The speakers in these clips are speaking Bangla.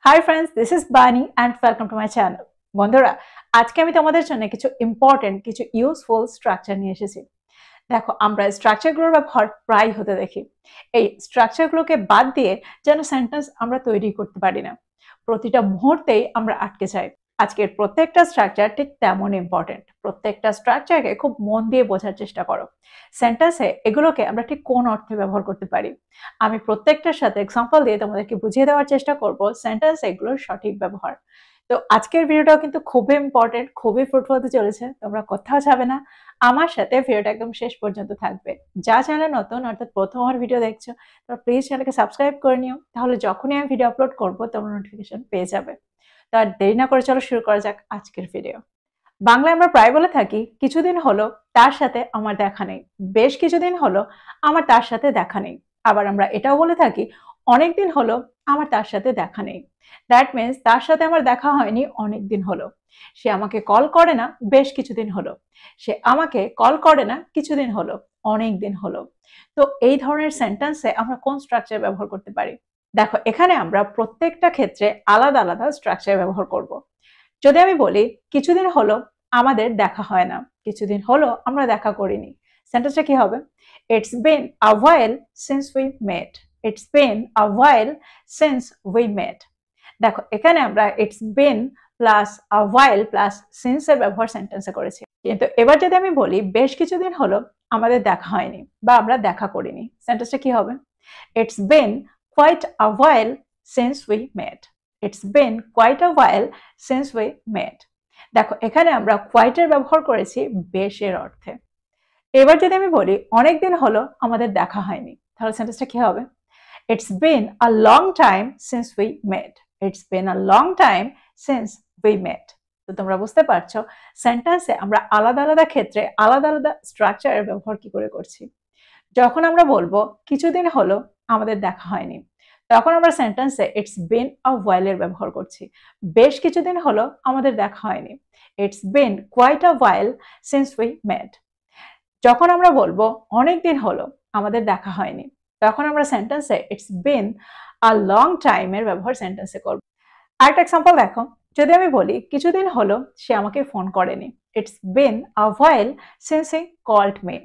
Hi friends, this is Bani and welcome to my channel. বন্ধুরা, আজকে আমি তোমাদের জন্য কিছু ইম্পর্টেন্ট কিছু ইউজফুল স্ট্রাকচার নিয়ে এসেছি। দেখো, আমরা স্ট্রাকচারগুলোর ব্যবহার প্রায় হতে দেখি। এই স্ট্রাকচারগুলোকে বাদ দিয়ে যেন সেন্টেন্স আমরা তৈরি করতে পারি না। প্রতিটা মুহূর্তেই আমরা আটকে যাই। আজকের প্রত্যেকটা স্ট্রাকচার ঠিক তেমন ইম্পর্টেন্ট। প্রত্যেকটা স্ট্রাকচারকে খুব মন দিয়ে বোঝার চেষ্টা করো। সেন্টেন্সে এগুলোকে আমরা ঠিক কোন অর্থে ব্যবহার করতে পারি। আমি প্রত্যেকটার সাথে এক্সাম্পল দিয়ে তোমাদেরকে বুঝিয়ে দেওয়ার চেষ্টা করব সেন্টেন্স এগুলোর সঠিক ব্যবহার। তো আজকের ভিডিওটাও কিন্তু খুবই ইম্পর্টেন্ট, খুবই ফ্রুটফুল হতে চলেছে। তোমরা কোথাও যাবে না, আমার সাথে ভিডিওটা একদম শেষ পর্যন্ত থাকবে। যা চ্যানেলে নতুন অর্থাৎ প্রথমবার ভিডিও দেখছো তোমরা প্লিজ চ্যানেলকে সাবস্ক্রাইব করে নিও, তাহলে যখনই আমি ভিডিও আপলোড করবো তোমরা নোটিফিকেশন পেয়ে যাবে। তো আর দেরি না করে চলো শুরু করা যাক আজকের ভিডিও। বাংলায় আমরা প্রায় বলে থাকি কিছুদিন হলো তার সাথে আমার দেখা নেই, বেশ কিছুদিন হলো আমার তার সাথে দেখা নেই। আবার আমরা এটাও বলে থাকি অনেকদিন হলো আমার তার সাথে দেখা নেই। দ্যাট মিনস তার সাথে আমার দেখা হয়নি অনেক দিন হলো। সে আমাকে কল করে না বেশ কিছুদিন হলো। সে আমাকে কল করে না কিছুদিন হলো, অনেক দিন হলো। তো এই ধরনের সেন্টেন্সে আমরা কোন স্ট্রাকচার ব্যবহার করতে পারি? দেখো, এখানে আমরা প্রত্যেকটা ক্ষেত্রে আলাদা আলাদা স্ট্রাকচার ব্যবহার করব। যদি আমি বলি কিছুদিন হলো আমাদের দেখা হয় না, কিছুদিন হলো আমরা দেখা করিনি, সেন্টেন্সটা কি হবে? It's been a while since we met. It's been a while since we met. দেখো, এখানে আমরা it's been plus a while plus since এর ব্যবহার সেন্টেন্সে করেছি। কিন্তু এবার যদি আমি বলি বেশ কিছুদিন হলো আমাদের দেখা হয়নি বা আমরা দেখা করিনি, সেন্টেন্সটা কি হবে? It's been quite a while since we met. It's been quite a while since we met. দেখো, এখানে আমরা কোয়াইটের ব্যবহার করেছি বেশের অর্থে। এবার যদি আমি বলি অনেকদিন হলো আমাদের দেখা হয়নি, তাহলে সেন্টেন্সটা কি হবে? It's been a long time since we met. It's been a long time since we met. তো তোমরা বুঝতে পারছো সেন্টেন্সে আমরা আলাদা আলাদা ক্ষেত্রে আলাদা আলাদা স্ট্রাকচারের ব্যবহার কি করে করছি। যখন আমরা বলবো কিছুদিন হলো আমাদের দেখা হয়নি, তখন আমরা সেন্টেন্সে ইটস বিন আ হোয়াইল এর ব্যবহার করছি। বেশ কিছুদিন হলো আমাদের দেখা হয়নি, it's been quite a while since we met. যখন আমরা বলবো অনেকদিন হলো আমাদের দেখা হয়নি, তখন আমরা সেন্টেন্সে it's been a long time এর ব্যবহার সেন্টেন্সে করব। আরেকটা এক্সাম্পল দেখো, যদি আমি বলি কিছুদিন হলো সে আমাকে ফোন করেনি, it's been a while since he called me,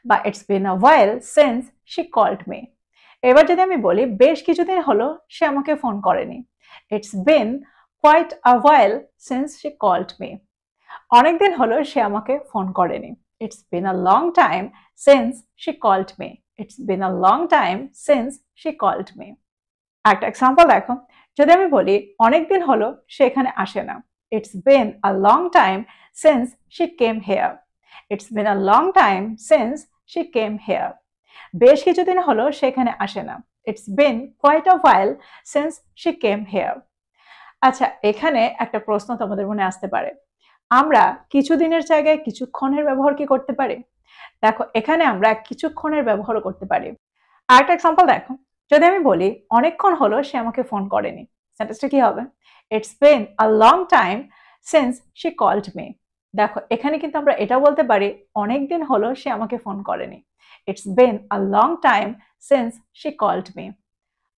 বা it's been a while since she called me. এবার যদি আমি বলি বেশ কিছুদিন হলো সে আমাকে ফোন করেনি, it's been quite a while since she called me. অনেকদিন হলো সে আমাকে ফোন করেনি, it's been a long time since she called me. It's been a long time since she called me. একটা এক্সাম্পল দেখো, যদি আমি বলি অনেকদিন হলো সে এখানে আসে না, it's been a long time since she came here. It's been a long time since she came here. বেশ কিছুদিন হলো সে এখানে আসে না, it's been quite a while since she came here. আচ্ছা, এখানে একটা প্রশ্ন তোমাদের মনে আসতে পারে, আমরা কিছুদিনের জায়গায় কিছুক্ষণের ব্যবহার কি করতে পারি? দেখো, এখানে আমরা কিছুক্ষণের ব্যবহারও করতে পারি। আরেকটা এক্সাম্পল দেখো, যদি আমি বলি অনেকক্ষণ হলো সে আমাকে ফোন করেনি, সেন্টেন্সটা কি হবে? It's been a long time since she called me. দেখো, এখানে কিন্তু আমরা এটা বলতে পারি অনেকদিন হলো সে আমাকে ফোন করেনি, it's been a long time since she called me.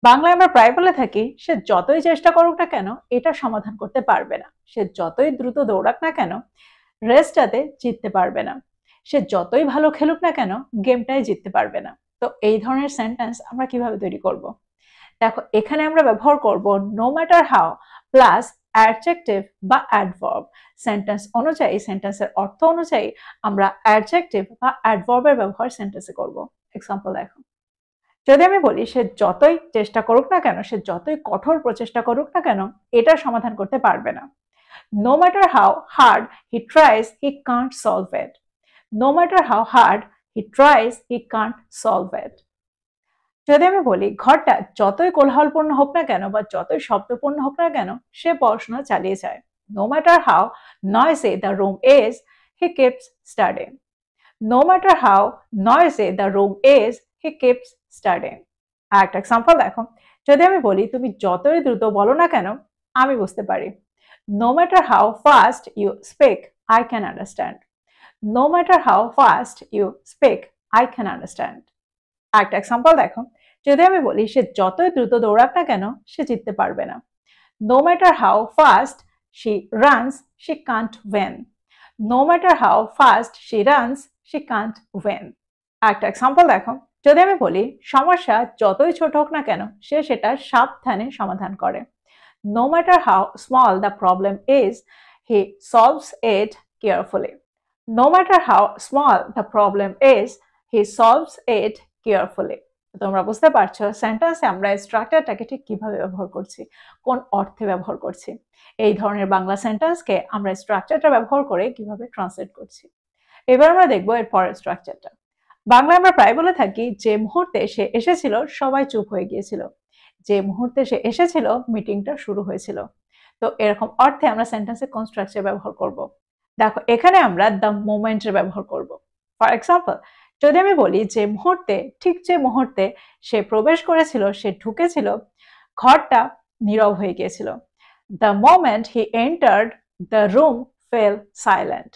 বাংলায় আমরা প্রায় বলে থাকি সে যতই চেষ্টা করুক না কেন এটা সমাধান করতে পারবে না, সে যতই দ্রুত দৌড়াক না কেন রেসটাতে জিততে পারবে না, সে যতই ভালো খেলুক না কেন গেমটাই জিততে পারবে না। তো এই ধরনের সেন্টেন্স আমরা কিভাবে তৈরি করব? দেখো, এখানে আমরা ব্যবহার করব no matter how plus adjective বা অ্যাডভার্ব। সেন্টেন্স অনুযায়ী, সেন্টেন্সের অর্থ অনুযায়ী আমরা অ্যাডজেক্টিভ বা অ্যাডভার্বের ব্যবহার সেন্টেন্সে করব। এক্সাম্পল দেখো, যদি আমি বলি সে যতই চেষ্টা করুক না কেন, সে যতই কঠোর প্রচেষ্টা করুক না কেন এটার সমাধান করতে পারবে না। No matter how hard he tries, he can't solve it. No matter how hard he tries, he can't solve it. যদি আমি বলি ঘরটা যতই কোলাহলপূর্ণ হোক না কেন বা যতই শব্দপূর্ণ হোক না কেন সে পড়াশোনা চালিয়ে যায়। No matter how noisy the room is, he keeps studying. No matter how noisy the room is, he keeps studying. আর একটা এক্সাম্পল দেখো, যদি আমি বলি তুমি যতই দ্রুত বলো না কেন আমি বুঝতে পারি। No matter how fast you speak, I can understand. No matter how fast you speak, I can understand. একটা এক্সাম্পল দেখো, যদি আমি বলি সে যতই দ্রুত দৌড়াক না কেন সে জিততে পারবে না। No matter how fast she runs, she can't win. No matter how fast she runs, she can't win. একটা এক্সাম্পল দেখো, যদি আমি বলি সমস্যা যতই ছোট হোক না কেন সে সেটা সাবধানে সমাধান করে। No matter how small the problem is, he solves it carefully. No matter how small the problem is, he solves it carefully. তোমরা বুঝতে পারছো সেন্টেন্সে আমরা স্ট্রাকচারটাকে ঠিক কিভাবে ব্যবহার করছি, কোন অর্থে ব্যবহার করছি। এই ধরনের বাংলা সেন্টেন্সকে আমরা স্ট্রাকচারটা ব্যবহার করে কিভাবে ট্রান্সলেট করছি। এবার আমরা দেখবো এর পরের স্ট্রাকচারটা। বাংলায় আমরা প্রায় বলে থাকি যে মুহূর্তে সে এসেছিল সবাই চুপ হয়ে গিয়েছিল। যে মুহূর্তে সে এসেছিল মিটিংটা শুরু হয়েছিল। তো এরকম অর্থে আমরা সেন্টেন্সে কোন স্ট্রাকচার ব্যবহার করব? দেখো এখানে আমরা দ্য মোমেন্টের ব্যবহার করব। ফর এক্সাম্পল, যদি আমি বলি যে মুহূর্তে, ঠিক যে মুহূর্তে সে প্রবেশ করেছিল, সে ঢুকেছিল, ঘরটা নীরব হয়ে গিয়েছিল। The moment he entered, the room fell silent.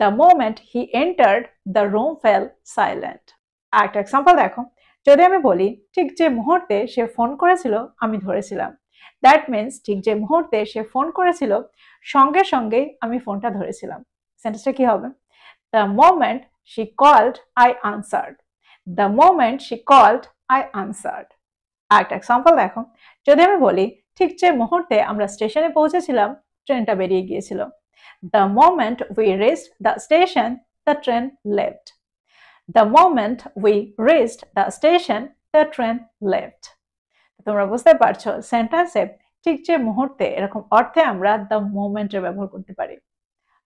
The moment he entered, the room fell silent. আরেকটা এক্সাম্পল দেখো, যদি আমি বলি ঠিক যে মুহূর্তে সে ফোন করেছিল আমি ধরেছিলাম। দ্যাট মিনস ঠিক যে মুহূর্তে সে ফোন করেছিল সঙ্গে সঙ্গেই আমি ফোনটা ধরেছিলাম। সেন্টেন্সটা কি হবে? The moment she called, I answered. The moment she called, I answered. আরেকটা এক্সাম্পল দেখো, যদি আমি বলি ঠিক যে মুহূর্তে আমরা স্টেশনে পৌঁছেছিলাম ট্রেনটা বেরিয়ে গিয়েছিল। The moment we reached the station, the train left. The moment we reached the station, the train left. তোমরা বুঝতে পারছো সেন্টেন্সে ঠিক যে মুহূর্তে এরকম অর্থে আমরা দ্য মোমেন্টের ব্যবহার করতে পারি।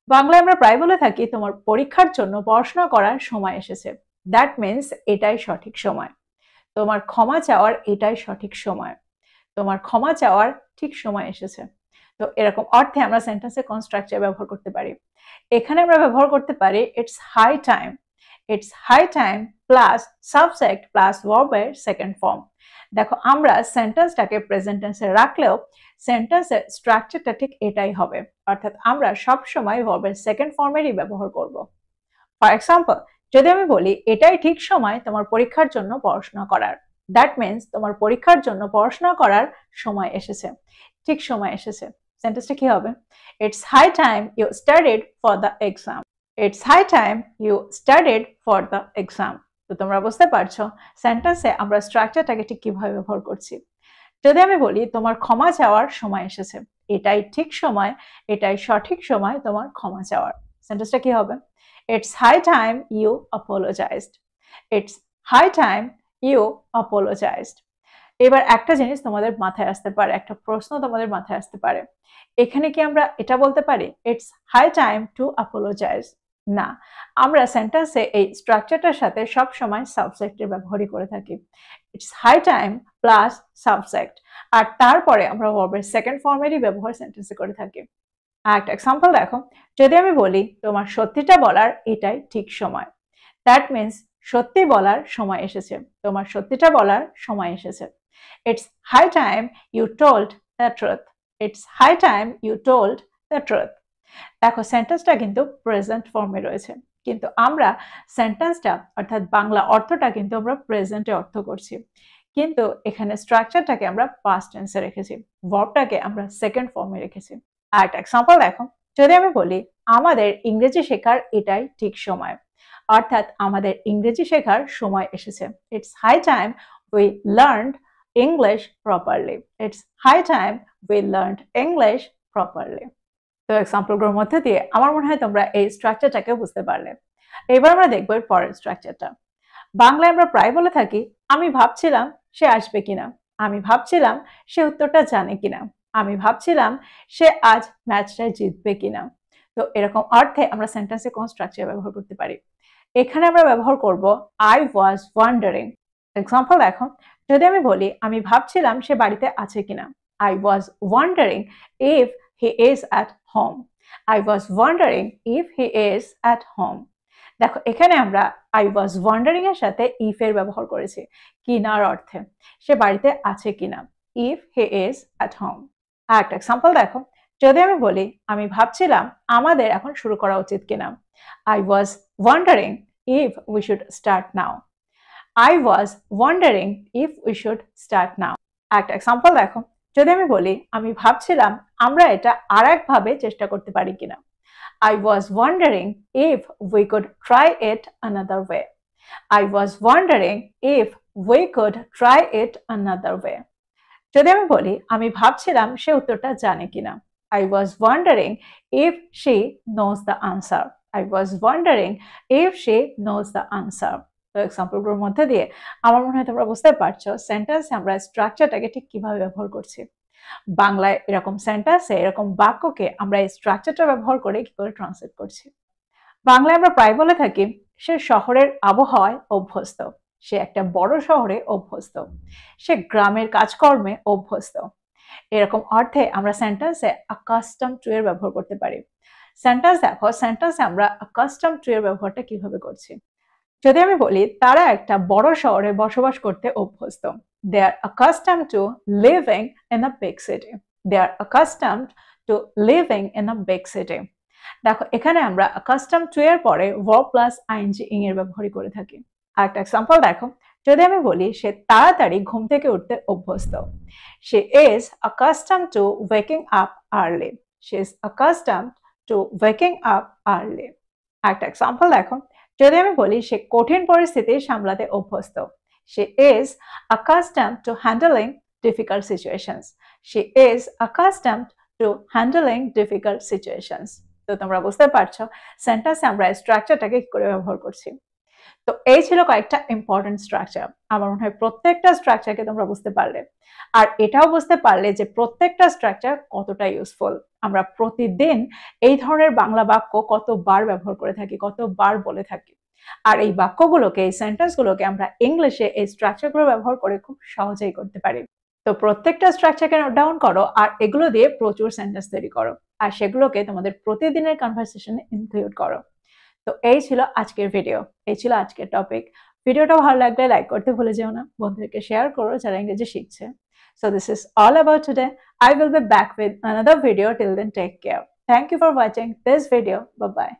বাংলায় আমরা প্রায় বলে থাকি তোমার পরীক্ষার জন্য পড়াশোনা করার সময় এসেছে। দ্যাট মিনস এটাই সঠিক সময়। তোমার ক্ষমা চাওয়ার এটাই সঠিক সময়। তোমার ক্ষমা চাওয়ার ঠিক সময় এসেছে। তো এরকম অর্থে আমরা সেন্টেন্সে কোন স্ট্রাকচার ব্যবহার করতে পারি? এখানে আমরা ব্যবহার করতে পারি it's high time. It's high time plus subject plus ভার্বের সেকেন্ড ফর্ম। দেখো আমরা সেন্টেন্সটাকে প্রেজেন্ট টেন্সে রাখলেও সেন্টেন্সের স্ট্রাকচারটা ঠিক এটাই হবে, অর্থাৎ আমরা সব সময় ভার্বের সেকেন্ড ফর্মেরই ব্যবহার করব। ফর এক্সাম্পল, যদি আমি বলি এটাই ঠিক সময় তোমার পরীক্ষার জন্য পড়াশোনা করার। দ্যাট মিনস তোমার পরীক্ষার জন্য পড়াশোনা করার সময় এসেছে, ঠিক সময় এসেছে। সেন্টেন্সটা কি হবে? It's high time you studied for the exam. It's high time you studied for the exam. তো তোমরা বুঝতে পারছো সেন্টেন্সে আমরা স্ট্রাকচারটাকে ঠিক কিভাবে ব্যবহার করছি। যদি আমি বলি তোমার ক্ষমা চাওয়ার সময় এসেছে, এটাই ঠিক সময়, এটাই সঠিক সময় তোমার ক্ষমা চাওয়ার। সেন্টেন্সটা কি হবে? It's high time you apologized. It's high time you apologized. এবার একটা জিনিস তোমাদের মাথায় আসতে পারে, একটা প্রশ্ন তোমাদের মাথায় আসতে পারে, এখানে কি আমরা এটা বলতে পারি it's high time to apologise? না, আমরা সেন্টেন্সে এই স্ট্রাকচারটার সাথে সব সময় সাবজেক্টের ব্যবহারই করে থাকি। It's high time plus subject, আর তারপরে আমরা ভার্বের সেকেন্ড ফর্মেরই ব্যবহার সেন্টেন্সে করে থাকি। একটা এক্সাম্পল দেখো, যদি আমি বলি তোমার সত্যিটা বলার এটাই ঠিক সময়। দ্যাট মিনস সত্যি বলার সময় এসেছে, তোমার সত্যিটা বলার সময় এসেছে। It's high time you told the truth. It's high time you told the truth. দেখো সেন্টেন্সটা কিন্তু প্রেজেন্ট ফর্মে রয়েছে, কিন্তু আমরা সেন্টেন্সটা অর্থাৎ বাংলা অর্থটা কিন্তু আমরা প্রেজেন্টে অর্থ করছি, কিন্তু এখানে স্ট্রাকচারটাকে আমরা পাস্ট টেন্সে রেখেছি, ভার্বটাকে আমরা সেকেন্ড ফর্মে রেখেছি। আর একটা এক্সাম্পল দেখো, যদি আমি বলি আমাদের ইংরেজি শেখার এটাই ঠিক সময়, অর্থাৎ আমাদের ইংরেজি শেখার সময় এসেছে। It's high time we learned English properly. It's high time we learned English properly. তো এক্সাম্পলগুলোর মধ্যে দিয়ে আমার মনে হয় তোমরা এই স্ট্রাকচারটাকে বুঝতে পারলে। এবার আমরা দেখবো এর পরের স্ট্রাকচারটা। বাংলায় আমরা প্রায় বলে থাকি আমি ভাবছিলাম সে আসবে কিনা, আমি ভাবছিলাম সে উত্তরটা জানে কিনা, আমি ভাবছিলাম সে আজ ম্যাচটায় জিতবে কিনা। তো এরকম অর্থে আমরা সেন্টেন্সে কোন স্ট্রাকচার ব্যবহার করতে পারি? এখানে আমরা ব্যবহার করব আই ওয়াজ ওয়ান্ডারিং। এক্সাম্পল দেখো, যদি আমি বলি আমি ভাবছিলাম সে বাড়িতে আছে কিনা, I was wandering if he is at home. I was wandering if he is at home. দেখো এখানে আমরা আই ওয়াজ ওয়ান্ডারিং এর সাথে ইফ এর ব্যবহার করেছি কিনার অর্থে, সে বাড়িতে আছে কিনা, if he is at home. আর একটা এক্সাম্পল দেখো, যদি আমি বলি আমি ভাবছিলাম আমাদের এখন শুরু করা উচিত কিনা, I was wandering if we should start now. I was wandering if we should start now. একটা এক্সাম্পল দেখো, যদি আমি বলি আমি ভাবছিলাম আমরা এটা আরেকভাবে চেষ্টা করতে পারি কিনা, I was wondering if we could try it another way. I was wondering if we could try it another way. যদি আমি বলি আমি ভাবছিলাম সে উত্তরটা জানে কিনা, I was wondering if she knows the answer. I was wondering if she knows the answer. তো এক্সাম্পলগুলোর মধ্যে দিয়ে আমার মনে হয় তোমরা বুঝতে পারছো সেন্টেন্সে আমরা স্ট্রাকচারটাকে ঠিক কিভাবে ব্যবহার করছি। বাংলায় এরকম সেন্টেন্সে এরকম বাক্যকে আমরা এই স্ট্রাকচারটা ব্যবহার করে কি করে ট্রান্সলেট করছি। বাংলায় আমরা প্রায় বলে থাকি সে শহরের আবহাওয়ায় অভ্যস্ত, সে একটা বড় শহরে অভ্যস্ত, সে গ্রামের কাজকর্মে অভ্যস্ত। এরকম অর্থে আমরা সেন্টেন্সে accustomed to এর ব্যবহার করতে পারি। সেন্টেন্স দেখো, সেন্টেন্সে আমরা accustomed to এর ব্যবহারটা কিভাবে করছি। যদি আমি বলি তারা একটা বড় শহরে বসবাস করতে অভ্যস্ত, they are accustomed to living in a big city. They are accustomed to living in a big city. দেখো এখানে আমরা accustomed to এর পরে verb plus ing ing এর ব্যবহারই করে থাকি। আরেকটা এক্সাম্পল দেখো, যদি আমি বলি সে তাড়াতাড়ি ঘুম থেকে উঠতে অভ্যস্ত, she is accustomed to waking up early. She is accustomed to waking up early. আরেকটা এক্সাম্পল দেখো, যদি আমি বলি সে কঠিন পরিস্থিতি সামলাতে অভ্যস্ত, she is accustomed to handling difficult situations. She is accustomed to handling difficult situations. তো তোমরা বুঝতে পারছো সেন্টেন্সে আমরা স্ট্রাকচারটাকে কি করে ব্যবহার করছি। তো এই ছিল কয়েকটা ইম্পর্টেন্ট স্ট্রাকচার। আমার মনে হয় প্রত্যেকটা স্ট্রাকচারকে তোমরা বুঝতে পারলে, আর এটাও বুঝতে পারলে যে প্রত্যেকটা স্ট্রাকচার কতটা ইউজফুল। আমরা প্রতিদিন এই ধরনের বাংলা বাক্য কতবার ব্যবহার করে থাকি, কতবার বলে থাকি, আর এই বাক্যগুলোকে, এই সেন্টেন্সগুলোকে আমরা ইংলিশে এই স্ট্রাকচারগুলো ব্যবহার করে খুব সহজেই করতে পারি। তো প্রত্যেকটা স্ট্রাকচারকে নোট ডাউন করো আর এগুলো দিয়ে প্রচুর সেন্টেন্স তৈরি করো, আর সেগুলোকে তোমাদের প্রতিদিনের কনভারসেশনে ইনক্লুড করো। তো এই ছিল আজকের ভিডিও, এই ছিল আজকের টপিক। ভিডিওটা ভালো লাগলে লাইক করতে ভুলে যেও না, বন্ধুদেরকে শেয়ার করো যারা ইংরেজি শিখছে। So this is all about today. I will be back with another video. Till then, take care. Thank you for watching this video. Bye bye.